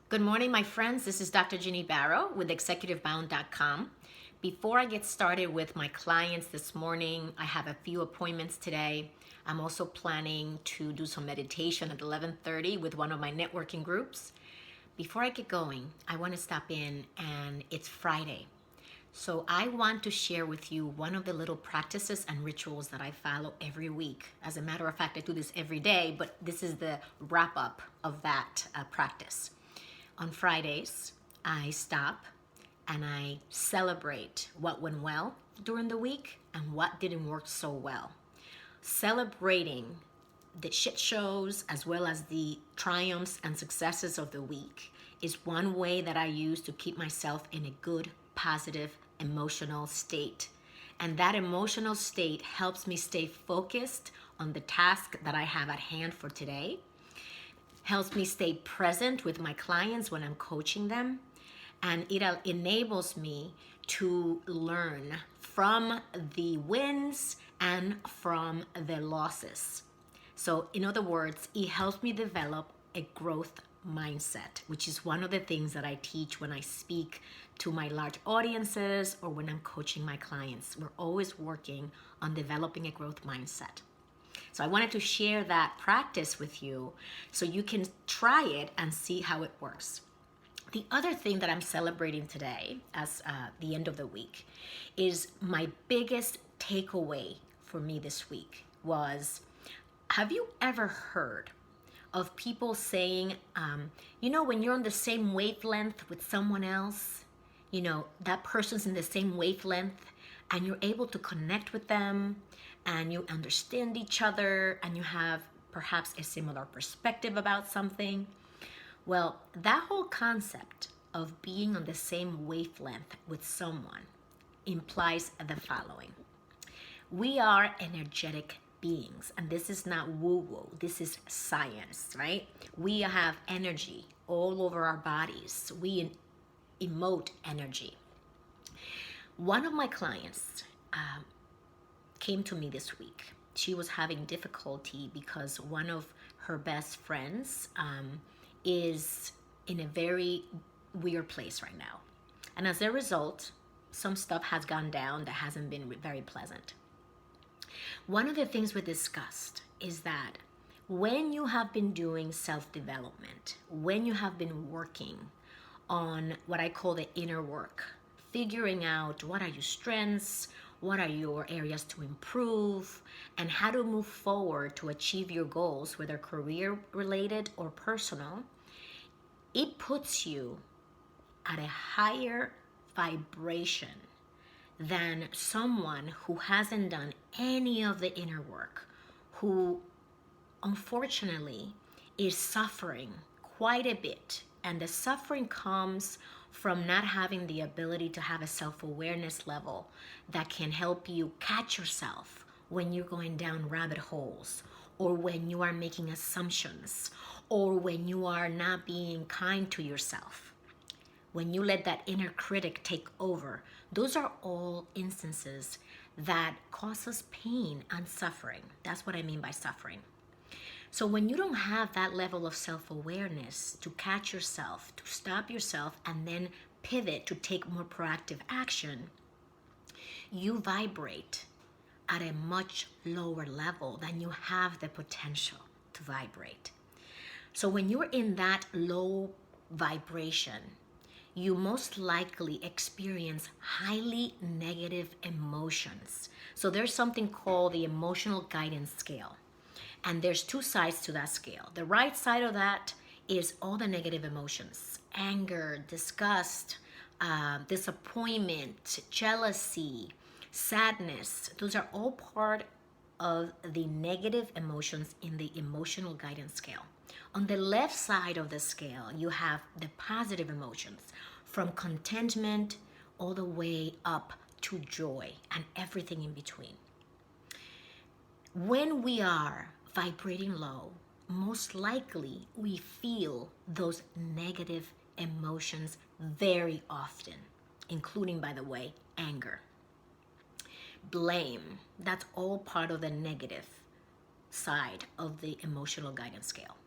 Good morning, my friends. This is Dr. Ginny Barrow with executivebound.com. Before I get started with my clients this morning, I have a few appointments today. I'm also planning to do some meditation at 11:30 with one of my networking groups. Before I get going, I want to stop in, and it's Friday. So I want to share with you one of the little practices and rituals that I follow every week. As a matter of fact, I do this every day, but this is the wrap up of that practice. On Fridays, I stop and I celebrate what went well during the week and what didn't work so well. Celebrating the shit shows as well as the triumphs and successes of the week is one way that I use to keep myself in a good, positive, emotional state. And that emotional state helps me stay focused on the task that I have at hand for today, helps me stay present with my clients when I'm coaching them, and it enables me to learn from the wins and from the losses. So in other words, it helps me develop a growth mindset, which is one of the things that I teach when I speak to my large audiences or when I'm coaching my clients. We're always working on developing a growth mindset. So I wanted to share that practice with you so you can try it and see how it works. The other thing that I'm celebrating today as the end of the week is my biggest takeaway for me this week was, have you ever heard of people saying, when you're on the same wavelength with someone else, that person's in the same wavelength and you're able to connect with them and you understand each other and you have perhaps a similar perspective about something. Well, that whole concept of being on the same wavelength with someone implies the following. We are energetic beings, and this is not woo-woo, this is science, right? We have energy all over our bodies. We emote energy. One of my clients came to me this week. She was having difficulty because one of her best friends is in a very weird place right now. And as a result, some stuff has gone down that hasn't been very pleasant. One of the things we discussed is that when you have been doing self-development, when you have been working on what I call the inner work, figuring out what are your strengths, what are your areas to improve, and how to move forward to achieve your goals, whether career related or personal, it puts you at a higher vibration than someone who hasn't done any of the inner work, who unfortunately is suffering quite a bit. And the suffering comes from not having the ability to have a self-awareness level that can help you catch yourself when you're going down rabbit holes, or when you are making assumptions, or when you are not being kind to yourself. When you let that inner critic take over, those are all instances that cause us pain and suffering. That's what I mean by suffering. So when you don't have that level of self-awareness to catch yourself, to stop yourself, and then pivot to take more proactive action, you vibrate at a much lower level than you have the potential to vibrate. So when you're in that low vibration, you most likely experience highly negative emotions. So there's something called the emotional guidance scale. And there's two sides to that scale. The right side of that is all the negative emotions: anger, disgust, disappointment, jealousy, sadness. Those are all part of the negative emotions in the emotional guidance scale. On the left side of the scale, you have the positive emotions, from contentment all the way up to joy and everything in between. When we are vibrating low, most likely we feel those negative emotions very often, including, by the way, anger, blame. That's all part of the negative side of the emotional guidance scale.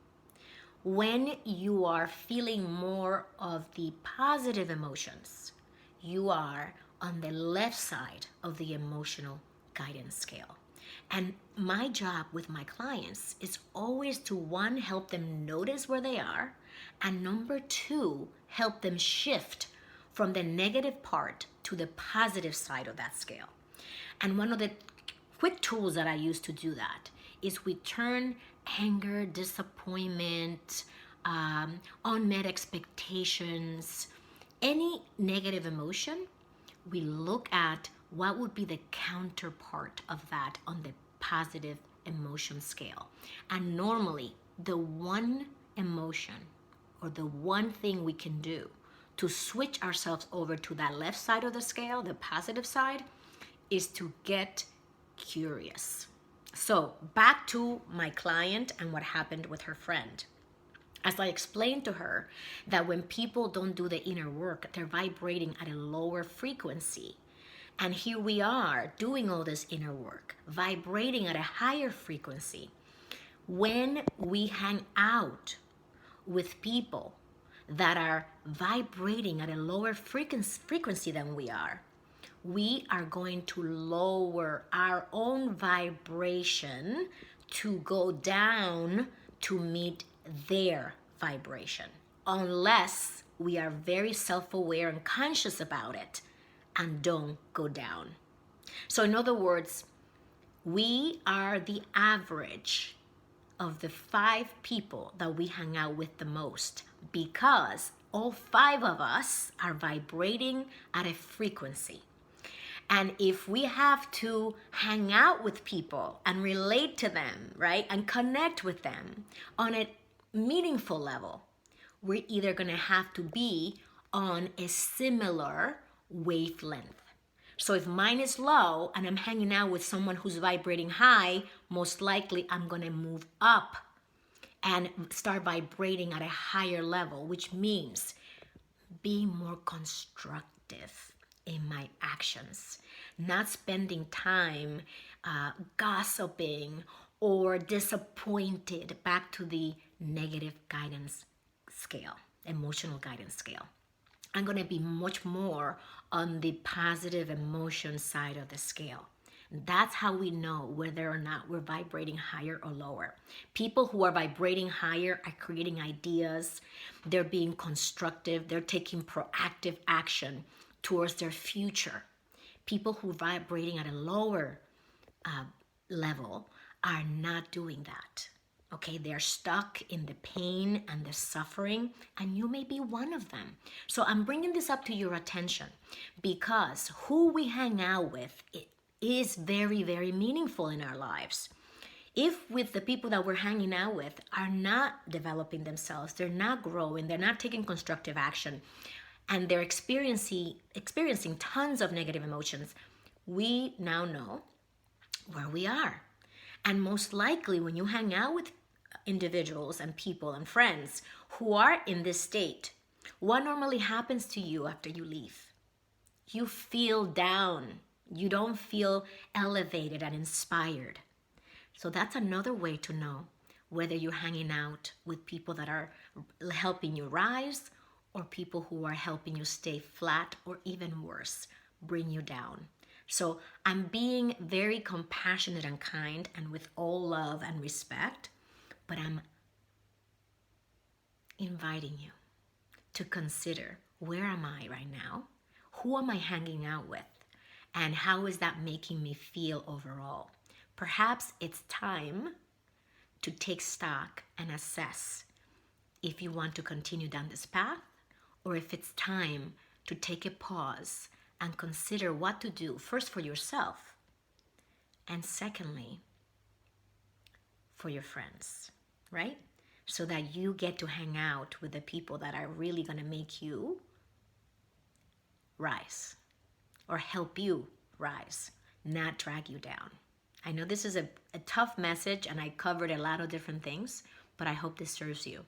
When you are feeling more of the positive emotions, you are on the left side of the emotional guidance scale. And my job with my clients is always to, one, help them notice where they are, and number two, help them shift from the negative part to the positive side of that scale. And one of the quick tools that I use to do that is we turn anger, disappointment, unmet expectations, any negative emotion, we look at what would be the counterpart of that on the positive emotion scale. And normally, the one emotion or the one thing we can do to switch ourselves over to that left side of the scale, the positive side, is to get curious. So back to my client and what happened with her friend. As I explained to her that when people don't do the inner work, they're vibrating at a lower frequency. And here we are doing all this inner work, vibrating at a higher frequency. When we hang out with people that are vibrating at a lower frequency than we are going to lower our own vibration to go down to meet their vibration, unless we are very self-aware and conscious about it and don't go down. So in other words, we are the average of the 5 people that we hang out with the most, because all 5 of us are vibrating at a frequency. And if we have to hang out with people and relate to them, right, and connect with them on a meaningful level, we're either going to have to be on a similar wavelength. So if mine is low and I'm hanging out with someone who's vibrating high, most likely I'm going to move up and start vibrating at a higher level, which means being more constructive in my actions, not spending time gossiping or disappointed, back to the negative guidance scale, emotional guidance scale. I'm going to be much more on the positive emotion side of the scale. That's how we know whether or not we're vibrating higher or lower. People who are vibrating higher are creating ideas, they're being constructive, they're taking proactive action towards their future. People who are vibrating at a lower level are not doing that. Okay, they're stuck in the pain and the suffering, and you may be one of them. So I'm bringing this up to your attention because who we hang out with is very, very meaningful in our lives. If with the people that we're hanging out with are not developing themselves, they're not growing, they're not taking constructive action, and they're experiencing tons of negative emotions, we now know where we are. And most likely when you hang out with individuals and people and friends who are in this state, what normally happens to you after you leave? You feel down. You don't feel elevated and inspired. So that's another way to know whether you're hanging out with people that are helping you rise or people who are helping you stay flat, or even worse, bring you down. So I'm being very compassionate and kind and with all love and respect, but I'm inviting you to consider, where am I right now? Who am I hanging out with? And how is that making me feel overall? Perhaps it's time to take stock and assess if you want to continue down this path, or if it's time to take a pause and consider what to do, first for yourself, and secondly, for your friends, right? So that you get to hang out with the people that are really going to make you rise or help you rise, not drag you down. I know this is a tough message and I covered a lot of different things, but I hope this serves you.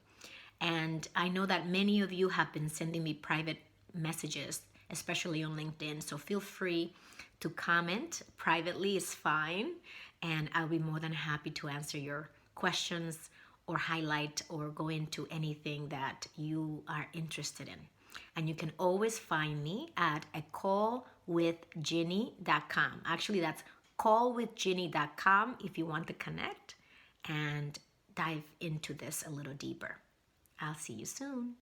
And I know that many of you have been sending me private messages, especially on LinkedIn. So feel free to comment privately, is fine. And I'll be more than happy to answer your questions or highlight or go into anything that you are interested in. And you can always find me at a callwithginny.com. Actually, that's callwithginny.com if you want to connect and dive into this a little deeper. I'll see you soon.